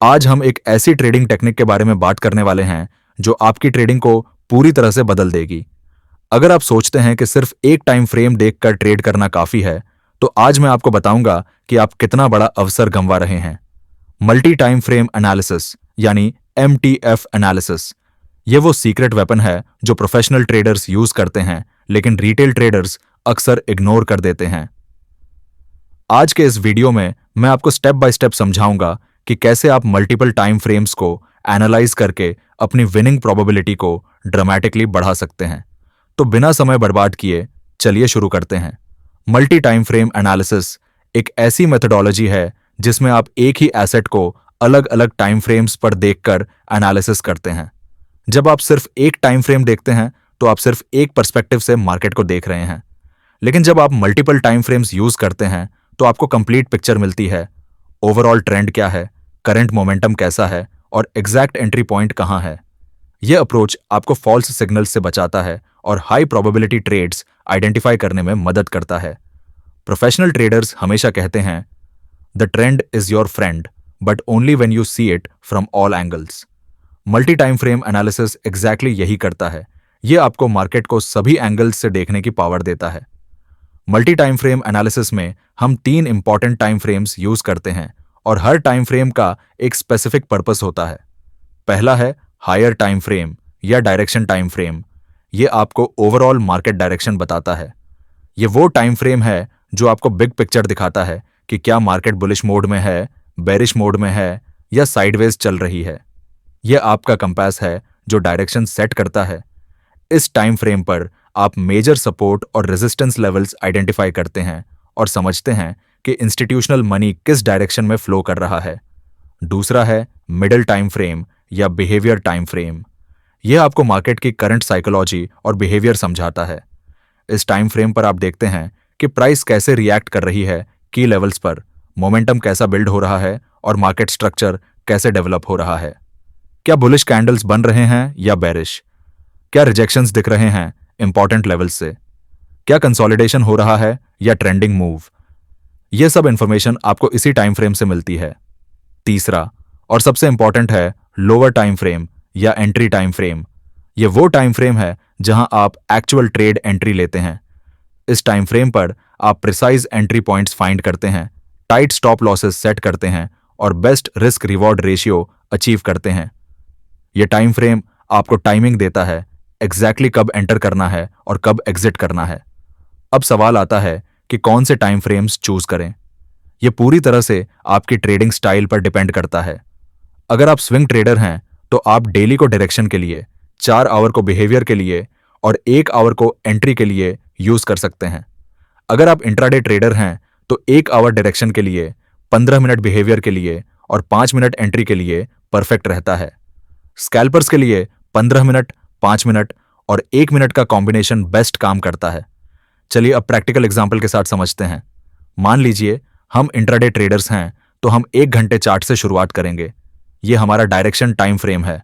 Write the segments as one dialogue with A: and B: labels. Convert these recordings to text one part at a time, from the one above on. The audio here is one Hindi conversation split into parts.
A: आज हम एक ऐसी ट्रेडिंग टेक्निक के बारे में बात करने वाले हैं जो आपकी ट्रेडिंग को पूरी तरह से बदल देगी। अगर आप सोचते हैं कि सिर्फ एक टाइम फ्रेम देखकर ट्रेड करना काफी है, तो आज मैं आपको बताऊंगा कि आप कितना बड़ा अवसर गंवा रहे हैं। मल्टी टाइम फ्रेम एनालिसिस यानी MTF एनालिसिस, ये वो सीक्रेट वेपन है जो प्रोफेशनल ट्रेडर्स यूज करते हैं, लेकिन रिटेल ट्रेडर्स अक्सर इग्नोर कर देते हैं। आज के इस वीडियो में मैं आपको स्टेप बाय स्टेप समझाऊंगा कि कैसे आप मल्टीपल टाइम फ्रेम्स को एनालाइज करके अपनी विनिंग प्रोबेबिलिटी को ड्रामेटिकली बढ़ा सकते हैं। तो बिना समय बर्बाद किए चलिए शुरू करते हैं। मल्टी टाइम फ्रेम एनालिसिस एक ऐसी मेथोडोलॉजी है जिसमें आप एक ही एसेट को अलग अलग टाइम फ्रेम्स पर देखकर एनालिसिस करते हैं। जब आप सिर्फ एक टाइम फ्रेम देखते हैं तो आप सिर्फ एक पर्सपेक्टिव से मार्केट को देख रहे हैं, लेकिन जब आप मल्टीपल टाइम फ्रेम्स यूज करते हैं तो आपको कंप्लीट पिक्चर मिलती है। ओवरऑल ट्रेंड क्या है, करंट मोमेंटम कैसा है और एग्जैक्ट एंट्री पॉइंट कहां है। यह अप्रोच आपको फॉल्स सिग्नल्स से बचाता है और हाई प्रोबेबिलिटी ट्रेड्स आइडेंटिफाई करने में मदद करता है। प्रोफेशनल ट्रेडर्स हमेशा कहते हैं, the trend is your friend but only when you see it from all angles. Multi time frame analysis exactly यही करता है। यह आपको मार्केट को सभी एंगल्स से देखने की पावर देता है। मल्टी टाइम फ्रेम एनालिसिस में हम 3 इंपॉर्टेंट टाइम फ्रेम्स यूज करते हैं और हर टाइम फ्रेम का एक स्पेसिफिक पर्पस होता है। पहला है हायर टाइम फ्रेम या डायरेक्शन टाइम फ्रेम। यह आपको ओवरऑल मार्केट डायरेक्शन बताता है। यह वो टाइम फ्रेम है जो आपको बिग पिक्चर दिखाता है कि क्या मार्केट बुलिश मोड में है, बेरिश मोड में है या साइडवेज चल रही है। यह आपका कंपास है जो डायरेक्शन सेट करता है। इस टाइम फ्रेम पर आप मेजर सपोर्ट और रेजिस्टेंस लेवल्स आइडेंटिफाई करते हैं और समझते हैं कि इंस्टीट्यूशनल मनी किस डायरेक्शन में फ्लो कर रहा है। दूसरा है मिडिल टाइम फ्रेम या बिहेवियर टाइम फ्रेम। यह आपको मार्केट की करंट साइकोलॉजी और बिहेवियर समझाता है। इस टाइम फ्रेम पर आप देखते हैं कि प्राइस कैसे रिएक्ट कर रही है की लेवल्स पर, मोमेंटम कैसा बिल्ड हो रहा है और मार्केट स्ट्रक्चर कैसे डेवलप हो रहा है। क्या बुलिश कैंडल्स बन रहे हैं या बेरिश? क्या रिजेक्शंस दिख रहे हैं इंपॉर्टेंट लेवल्स से? क्या कंसोलिडेशन हो रहा है या ट्रेंडिंग मूव? यह सब इंफॉर्मेशन आपको इसी टाइम फ्रेम से मिलती है। तीसरा और सबसे इंपॉर्टेंट है लोअर टाइम फ्रेम या एंट्री टाइम फ्रेम। यह वो टाइम फ्रेम है जहां आप एक्चुअल ट्रेड एंट्री लेते हैं। इस टाइम फ्रेम पर आप प्रिसाइज एंट्री पॉइंट्स फाइंड करते हैं, टाइट स्टॉप लॉसेस सेट करते हैं और best risk reward ratio achieve करते हैं। यह टाइम फ्रेम आपको टाइमिंग देता है, एग्जैक्टली कब एंटर करना है और कब एग्जिट करना है। अब सवाल आता है कि कौन से टाइम फ्रेम्स चूज करें। यह पूरी तरह से आपकी ट्रेडिंग स्टाइल पर डिपेंड करता है। अगर आप स्विंग ट्रेडर हैं तो आप डेली को डायरेक्शन के लिए, 4 आवर को बिहेवियर के लिए और 1 आवर को एंट्री के लिए यूज कर सकते हैं। अगर आप इंट्राडे ट्रेडर हैं तो 1 आवर डायरेक्शन के लिए, 15 मिनट बिहेवियर के लिए और 5 मिनट एंट्री के लिए परफेक्ट रहता है। स्कैल्पर्स के लिए 15 मिनट, 5 मिनट और 1 मिनट का कॉम्बिनेशन बेस्ट काम करता है। चलिए अब प्रैक्टिकल एग्जांपल के साथ समझते हैं। मान लीजिए हम इंट्राडे ट्रेडर्स हैं तो हम 1 घंटे चार्ट से शुरुआत करेंगे। यह हमारा डायरेक्शन टाइम फ्रेम है।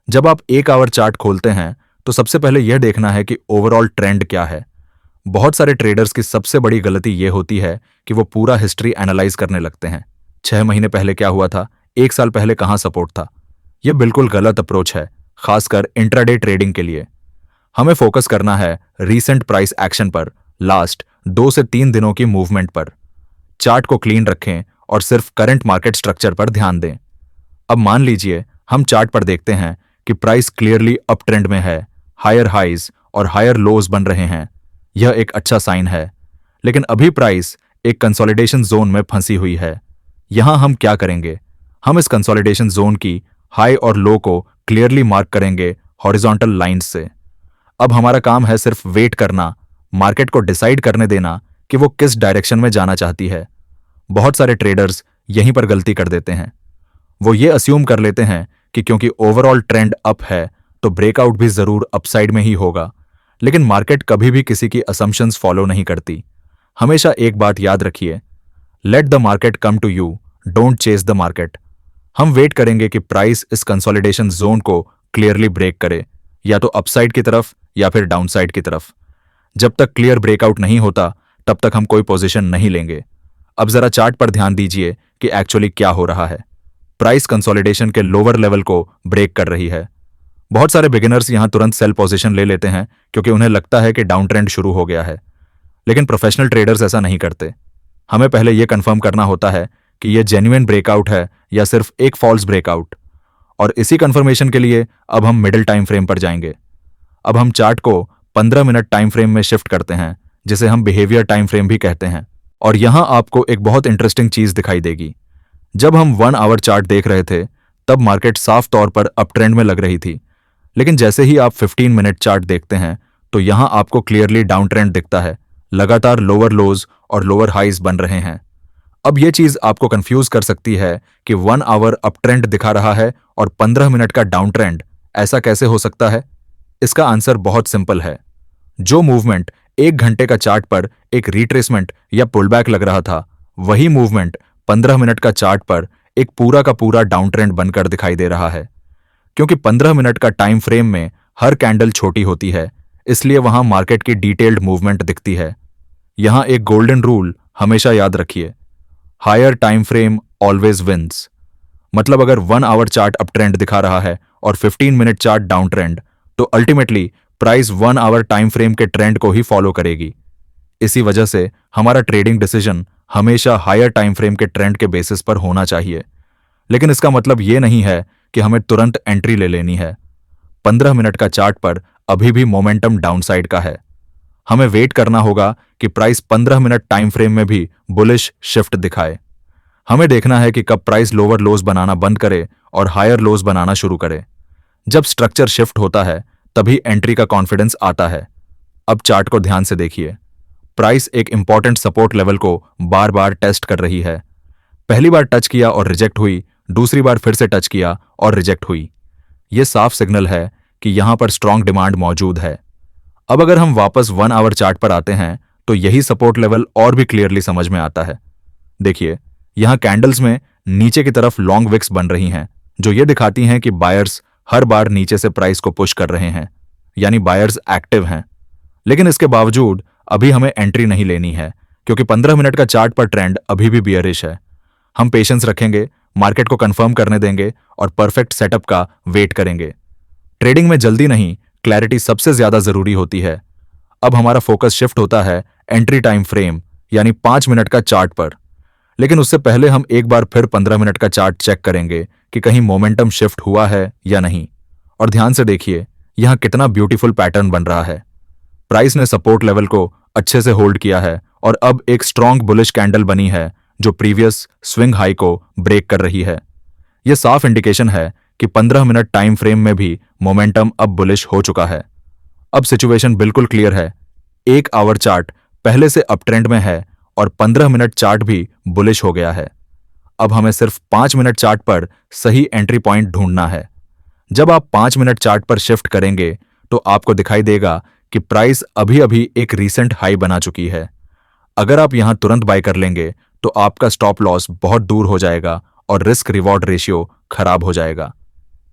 A: जब आप 1 आवर चार्ट खोलते हैं तो सबसे पहले यह देखना है कि ओवरऑल ट्रेंड क्या है। बहुत सारे ट्रेडर्स की सबसे बड़ी गलती यह होती है कि वो पूरा हिस्ट्री एनालाइज करने लगते हैं। 6 महीने पहले क्या हुआ था, 1 साल पहले कहां सपोर्ट था। यह बिल्कुल गलत अप्रोच है, खासकर इंट्राडे ट्रेडिंग के लिए। हमें फोकस करना है रीसेंट प्राइस एक्शन पर, लास्ट 2 से 3 दिनों की मूवमेंट पर। चार्ट को क्लीन रखें और सिर्फ करंट मार्केट स्ट्रक्चर पर ध्यान दें। अब मान लीजिए हम चार्ट पर देखते हैं कि प्राइस क्लियरली अप ट्रेंड में है, हायर हाइज और हायर लोज बन रहे हैं। यह एक अच्छा साइन है, लेकिन अभी प्राइस एक कंसोलिडेशन जोन में फंसी हुई है। यहां हम क्या करेंगे? हम इस कंसोलिडेशन जोन की हाई और लो को क्लियरली मार्क करेंगे हॉरिजॉन्टल लाइंस से। अब हमारा काम है सिर्फ वेट करना, मार्केट को डिसाइड करने देना कि वो किस डायरेक्शन में जाना चाहती है। बहुत सारे ट्रेडर्स यहीं पर गलती कर देते हैं। वो ये अस्यूम कर लेते हैं कि क्योंकि ओवरऑल ट्रेंड अप है तो ब्रेकआउट भी जरूर अपसाइड में ही होगा, लेकिन मार्केट कभी भी किसी की असम्पशंस फॉलो नहीं करती। हमेशा एक बात याद रखिए, let the market come to you, don't chase the market. हम वेट करेंगे कि प्राइस इस कंसोलिडेशन जोन को क्लियरली ब्रेक करे, या तो अपसाइड की तरफ या फिर डाउनसाइड की तरफ। जब तक क्लियर ब्रेकआउट नहीं होता तब तक हम कोई पोजीशन नहीं लेंगे। अब जरा चार्ट पर ध्यान दीजिए कि एक्चुअली क्या हो रहा है। प्राइस कंसोलिडेशन के लोअर लेवल को ब्रेक कर रही है। बहुत सारे बिगिनर्स यहां तुरंत सेल पोजीशन ले लेते हैं क्योंकि उन्हें लगता है कि डाउन ट्रेंड शुरू हो गया है, लेकिन प्रोफेशनल ट्रेडर्स ऐसा नहीं करते। हमें पहले यह कंफर्म करना होता है कि यह जेन्युइन ब्रेकआउट है या सिर्फ एक फॉल्स ब्रेकआउट, और इसी कंफर्मेशन के लिए अब हम मिडिल टाइम फ्रेम पर जाएंगे। अब हम चार्ट को 15 मिनट टाइम फ्रेम में शिफ्ट करते हैं, जिसे हम बिहेवियर टाइम फ्रेम भी कहते हैं। और यहां आपको एक बहुत इंटरेस्टिंग चीज दिखाई देगी। जब हम 1 आवर चार्ट देख रहे थे तब मार्केट साफ तौर पर अप ट्रेंड में लग रही थी, लेकिन जैसे ही आप 15 मिनट चार्ट देखते हैं तो यहां आपको क्लियरली डाउन ट्रेंड दिखता है। लगातार लोअर लोज और लोअर हाइज बन रहे हैं। अब यह चीज आपको कंफ्यूज कर सकती है कि 1 आवर अप ट्रेंड दिखा रहा है और 15 मिनट का डाउन ट्रेंड, ऐसा कैसे हो सकता है? इसका आंसर बहुत सिंपल है। जो मूवमेंट 1 घंटे का चार्ट पर एक रिट्रेसमेंट या पुलबैक लग रहा था, वही मूवमेंट 15 मिनट का चार्ट पर एक पूरा का पूरा डाउन ट्रेंड बनकर दिखाई दे रहा है। क्योंकि 15 मिनट का टाइम फ्रेम में हर कैंडल छोटी होती है, इसलिए वहां मार्केट की डिटेल्ड मूवमेंट दिखती है। यहां एक गोल्डन रूल हमेशा याद रखिए, higher time frame always wins. मतलब अगर 1 आवर चार्ट अप ट्रेंड दिखा रहा है और 15 मिनट चार्ट डाउन ट्रेंड, तो ultimately price 1 hour time frame के ट्रेंड को ही फॉलो करेगी। इसी वजह से हमारा ट्रेडिंग डिसीजन हमेशा हायर टाइम फ्रेम के ट्रेंड के बेसिस पर होना चाहिए। लेकिन इसका मतलब यह नहीं है कि हमें तुरंत एंट्री ले लेनी है। 15 मिनट का चार्ट पर अभी भी मोमेंटम डाउनसाइड का है। हमें वेट करना होगा कि प्राइस 15 मिनट टाइम फ्रेम में भी बुलिश शिफ्ट दिखाए। हमें देखना है कि कब प्राइस लोअर लोज बनाना बंद करे और हायर लोज बनाना शुरू करे। जब स्ट्रक्चर शिफ्ट होता है तभी एंट्री का कॉन्फिडेंस आता है। अब चार्ट को ध्यान से देखिए। प्राइस एक इंपॉर्टेंट सपोर्ट लेवल को बार बार टेस्ट कर रही है। पहली बार टच किया और रिजेक्ट हुई, दूसरी बार फिर से टच किया और रिजेक्ट हुई। यह साफ सिग्नल है कि यहां पर स्ट्रांग डिमांड मौजूद है। अब अगर हम वापस 1 आवर चार्ट पर आते हैं तो यही सपोर्ट लेवल और भी क्लियरली समझ में आता है। देखिए, यहां कैंडल्स में नीचे की तरफ लॉन्ग विक्स बन रही हैं, जो ये दिखाती हैं कि बायर्स हर बार नीचे से प्राइस को पुश कर रहे हैं, यानी बायर्स एक्टिव हैं। लेकिन इसके बावजूद अभी हमें एंट्री नहीं लेनी है, क्योंकि 15 मिनट का चार्ट पर ट्रेंड अभी भी बियरिश है। हम पेशेंस रखेंगे, मार्केट को कंफर्म करने देंगे और परफेक्ट सेटअप का वेट करेंगे। ट्रेडिंग में जल्दी नहीं, क्लैरिटी सबसे ज्यादा जरूरी होती है। अब हमारा फोकस शिफ्ट होता है एंट्री टाइम फ्रेम यानी 5 मिनट का चार्ट पर। लेकिन उससे पहले हम एक बार फिर 15 मिनट का चार्ट चेक करेंगे कि कहीं मोमेंटम शिफ्ट हुआ है या नहीं। और ध्यान से देखिए, यहां कितना ब्यूटीफुल पैटर्न बन रहा है। प्राइस ने सपोर्ट लेवल को अच्छे से होल्ड किया है और अब एक स्ट्रॉन्ग बुलिश कैंडल बनी है जो प्रीवियस स्विंग हाई को ब्रेक कर रही है। यह साफ इंडिकेशन है कि 15 मिनट टाइम फ्रेम में भी मोमेंटम अब बुलिश हो चुका है। अब सिचुएशन बिल्कुल क्लियर है। 1 आवर चार्ट पहले से अप ट्रेंड में है और 15 मिनट चार्ट भी बुलिश हो गया है। अब हमें सिर्फ 5 मिनट चार्ट पर सही एंट्री पॉइंट ढूंढना है। जब आप 5 मिनट चार्ट पर शिफ्ट करेंगे तो आपको दिखाई देगा कि प्राइस अभी अभी एक रीसेंट हाई बना चुकी है। अगर आप यहां तुरंत बाय कर लेंगे तो आपका स्टॉप लॉस बहुत दूर हो जाएगा और रिस्क रिवॉर्ड रेशियो खराब हो जाएगा।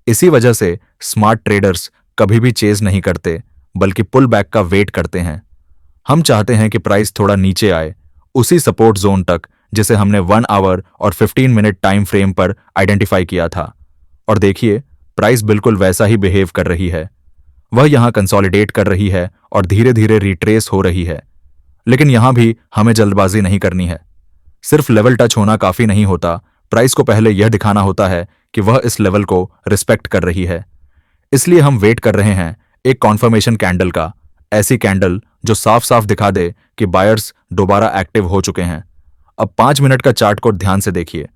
A: इसी वजह से स्मार्ट ट्रेडर्स कभी भी चेज नहीं करते, बल्कि पुल बैक का वेट करते हैं। हम चाहते हैं कि प्राइस थोड़ा नीचे आए, उसी सपोर्ट जोन तक जिसे हमने 1 आवर और 15 मिनट टाइम फ्रेम पर आइडेंटिफाई किया था। और देखिए, प्राइस बिल्कुल वैसा ही बिहेव कर रही है। वह यहां कंसोलिडेट कर रही है और धीरे धीरे रिट्रेस हो रही है। लेकिन यहां भी हमें जल्दबाजी नहीं करनी है। सिर्फ लेवल टच होना काफी नहीं होता, प्राइस को पहले यह दिखाना होता है कि वह इस लेवल को रिस्पेक्ट कर रही है। इसलिए हम वेट कर रहे हैं एक कॉन्फर्मेशन कैंडल का, ऐसी कैंडल जो साफ साफ दिखा दे कि बायर्स दोबारा एक्टिव हो चुके हैं। अब 5 मिनट का चार्ट को ध्यान से देखिए।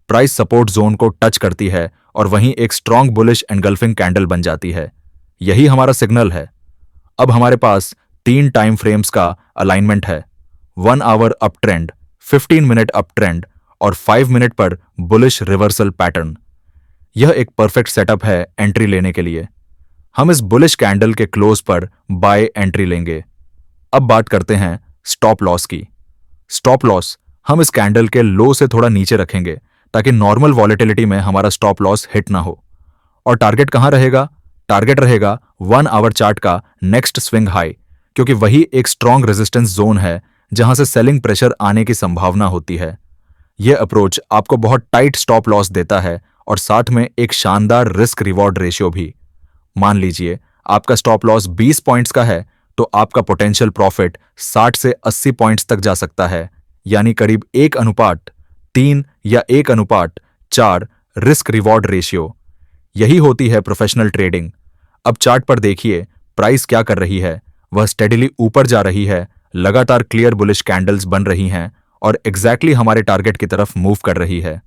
A: प्राइस सपोर्ट जोन को टच करती है और वहीं एक स्ट्रॉन्ग बुलिश एनगल्फिंग कैंडल बन जाती है। यही हमारा सिग्नल है। अब हमारे पास 3 टाइम फ्रेम्स का अलाइनमेंट है, 1 hour up trend, 15 minute up trend और 5 मिनट पर बुलिश रिवर्सल पैटर्न। यह एक परफेक्ट सेटअप है एंट्री लेने के लिए। हम इस बुलिश कैंडल के क्लोज पर बाय एंट्री लेंगे। अब बात करते हैं स्टॉप लॉस की। स्टॉप लॉस हम इस कैंडल के लो से थोड़ा नीचे रखेंगे ताकि नॉर्मल वॉलेटिलिटी में हमारा स्टॉप लॉस हिट ना हो। और टारगेट कहां रहेगा? टारगेट रहेगा 1 आवर चार्ट का नेक्स्ट स्विंग हाई, क्योंकि वही एक स्ट्रॉन्ग रेजिस्टेंस जोन है जहां से सेलिंग प्रेशर आने की संभावना होती है। यह अप्रोच आपको बहुत टाइट स्टॉप लॉस देता है और साथ में एक शानदार रिस्क रिवॉर्ड रेशियो भी। मान लीजिए आपका स्टॉप लॉस 20 पॉइंट्स का है तो आपका पोटेंशियल प्रॉफिट 60 से 80 पॉइंट्स तक जा सकता है, यानी करीब 1:3 या 1:4 रिस्क रिवॉर्ड रेशियो। यही होती है प्रोफेशनल ट्रेडिंग। अब चार्ट पर देखिए प्राइस क्या कर रही है। वह स्टेडिली ऊपर जा रही है, लगातार क्लियर बुलिश कैंडल्स बन रही हैं और एग्जैक्टली हमारे टारगेट की तरफ मूव कर रही है।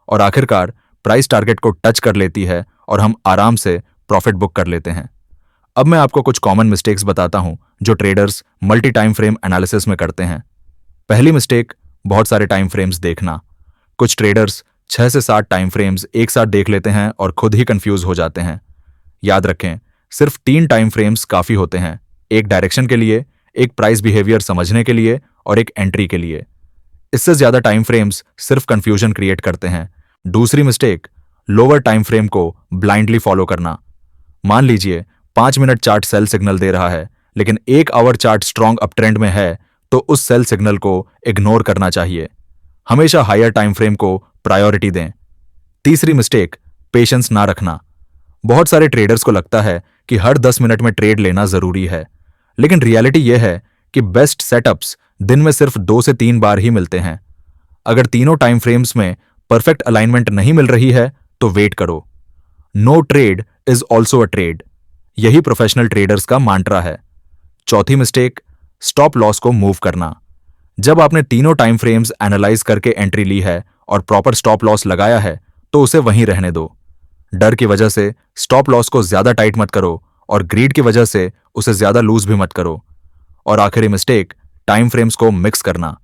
A: और आखिरकार प्राइस टारगेट को टच कर लेती है और हम आराम से प्रॉफिट बुक कर लेते हैं। अब मैं आपको कुछ कॉमन मिस्टेक्स बताता हूं जो traders multi time frame analysis में करते हैं। पहली मिस्टेक, बहुत सारे टाइम फ्रेम्स देखना। कुछ ट्रेडर्स 6 से 7 टाइम फ्रेम्स एक साथ देख लेते हैं और खुद ही कंफ्यूज हो जाते हैं। याद रखें, सिर्फ 3 टाइम फ्रेम्स काफी होते हैं, एक डायरेक्शन के लिए, एक प्राइस बिहेवियर समझने के लिए और एक एंट्री के लिए। इससे ज्यादा टाइम फ्रेम्स सिर्फ कंफ्यूजन क्रिएट करते हैं। दूसरी मिस्टेक, लोअर टाइम फ्रेम को ब्लाइंडली फॉलो करना। मान लीजिए 5 मिनट चार्ट सेल सिग्नल दे रहा है, लेकिन 1 our chart strong up trend में है तो उस सेल सिग्नल को इग्नोर करना चाहिए। हमेशा हायर टाइम फ्रेम को प्रायोरिटी दें। तीसरी मिस्टेक, पेशेंस ना रखना। बहुत सारे ट्रेडर्स को लगता है कि हर 10 मिनट में ट्रेड लेना जरूरी है, लेकिन रियलिटी यह है कि बेस्ट सेटअप्स दिन में सिर्फ 2 से 3 बार ही मिलते हैं। अगर तीनों टाइम फ्रेम्स में परफेक्ट अलाइनमेंट नहीं मिल रही है तो वेट करो। No trade is also a trade, यही प्रोफेशनल ट्रेडर्स का मांट्रा है। चौथी मिस्टेक, स्टॉप लॉस को मूव करना। जब आपने तीनों टाइम फ्रेम्स एनालाइज करके एंट्री ली है और प्रॉपर स्टॉप लॉस लगाया है तो उसे वहीं रहने दो। डर की वजह से स्टॉप लॉस को ज्यादा टाइट मत करो और ग्रीड की वजह से उसे ज्यादा लूज भी मत करो। और आखिरी मिस्टेक, टाइम फ्रेम्स को मिक्स करना।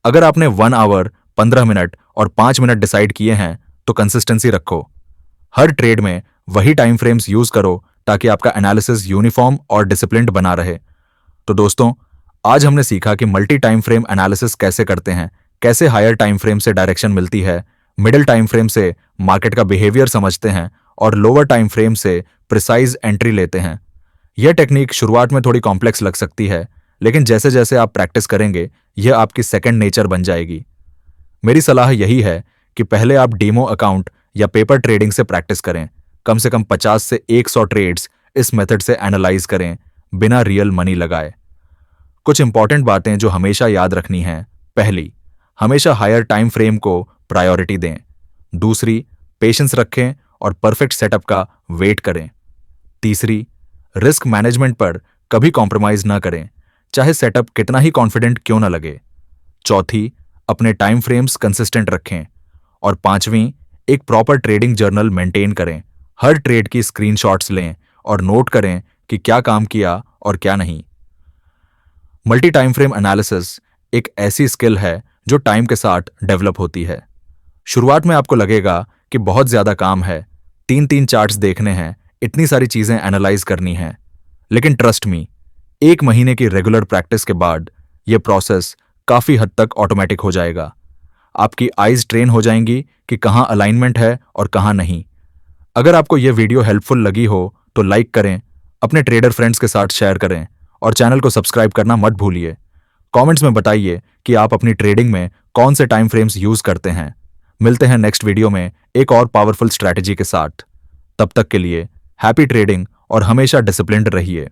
A: अगर आपने 1 आवर, 15 मिनट और 5 मिनट डिसाइड किए हैं तो कंसिस्टेंसी रखो। हर ट्रेड में वही टाइम फ्रेम्स यूज करो ताकि आपका एनालिसिस यूनिफॉर्म और डिसिप्लिन्ड बना रहे। तो दोस्तों, आज हमने सीखा कि मल्टी टाइम फ्रेम एनालिसिस कैसे करते हैं, कैसे हायर टाइम फ्रेम से डायरेक्शन मिलती है, मिडिल टाइम फ्रेम से मार्केट का बिहेवियर समझते हैं और लोअर टाइम फ्रेम से प्रिसाइज एंट्री लेते हैं। यह टेक्निक शुरुआत में थोड़ी कॉम्प्लेक्स लग सकती है, लेकिन जैसे जैसे आप प्रैक्टिस करेंगे यह आपकी सेकंड नेचर बन जाएगी। मेरी सलाह यही है कि पहले आप डेमो अकाउंट या पेपर ट्रेडिंग से प्रैक्टिस करें। कम से कम 50 से 100 ट्रेड्स इस मेथड से एनालाइज करें बिना रियल मनी लगाए। कुछ इंपॉर्टेंट बातें जो हमेशा याद रखनी हैं। पहली, हमेशा हायर टाइम फ्रेम को प्रायोरिटी दें। दूसरी, पेशेंस रखें और परफेक्ट सेटअप का वेट करें। तीसरी, रिस्क मैनेजमेंट पर कभी कॉम्प्रोमाइज ना करें, चाहे सेटअप कितना ही कॉन्फिडेंट क्यों ना लगे। चौथी, अपने टाइम फ्रेम्स कंसिस्टेंट रखें। और पांचवीं, एक प्रॉपर ट्रेडिंग जर्नल मेंटेन करें। हर ट्रेड की स्क्रीनशॉट्स लें और नोट करें कि क्या काम किया और क्या नहीं। मल्टी टाइम फ्रेम एनालिसिस एक ऐसी स्किल है जो टाइम के साथ डेवलप होती है। शुरुआत में आपको लगेगा कि बहुत ज्यादा काम है, 3-3 चार्ट्स देखने हैं, इतनी सारी चीजें एनालाइज करनी है। लेकिन ट्रस्ट मी, 1 महीने की रेगुलर प्रैक्टिस के बाद यह प्रोसेस काफी हद तक ऑटोमेटिक हो जाएगा। आपकी आईज ट्रेन हो जाएंगी कि कहां अलाइनमेंट है और कहां नहीं। अगर आपको यह वीडियो हेल्पफुल लगी हो तो लाइक करें, अपने ट्रेडर फ्रेंड्स के साथ शेयर करें और चैनल को सब्सक्राइब करना मत भूलिए। कमेंट्स में बताइए कि आप अपनी ट्रेडिंग में कौन से टाइम फ्रेम्स यूज करते हैं। मिलते हैं नेक्स्ट वीडियो में एक और पावरफुल स्ट्रैटेजी के साथ। तब तक के लिए हैप्पी ट्रेडिंग और हमेशा डिसिप्लिन्ड रहिए।